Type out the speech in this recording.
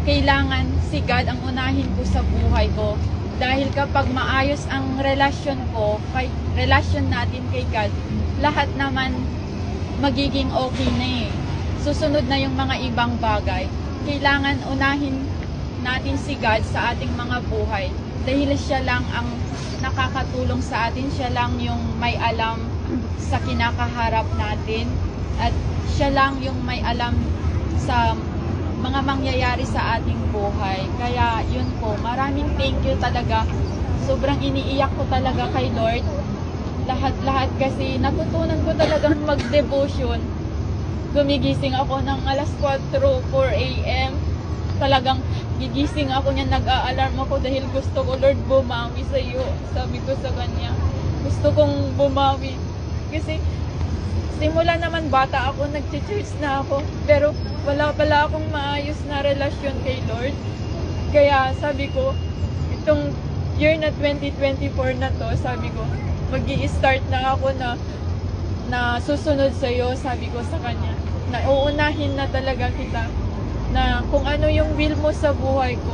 kailangan si God ang unahin ko sa buhay ko. Dahil kapag maayos ang relasyon natin kay God, lahat naman magiging okay na eh. Susunod na yung mga ibang bagay. Kailangan unahin natin si God sa ating mga buhay. Dahil siya lang ang nakakatulong sa atin, siya lang yung may alam sa kinakaharap natin. At siya lang yung may alam sa mga mangyayari sa ating buhay. Kaya yun po, maraming thank you talaga. Sobrang iniiyak ko talaga kay Lord. Lahat-lahat kasi natutunan ko talagang mag-devotion. Gumigising ako ng alas 4 a.m. Talagang gigising ako niya, nag-a-alarm ako dahil gusto ko, Lord, bumawi sa iyo. Sabi ko sa kanya, gusto kong bumawi. Kasi simula naman bata ako, nag-church na ako. Pero wala pala akong maayos na relasyon kay Lord. Kaya sabi ko, itong year na 2024 na to, sabi ko, mag-i-start na ako na susunod sa iyo, sabi ko sa kanya. Na uunahin na talaga kita. Na kung ano yung will mo sa buhay ko,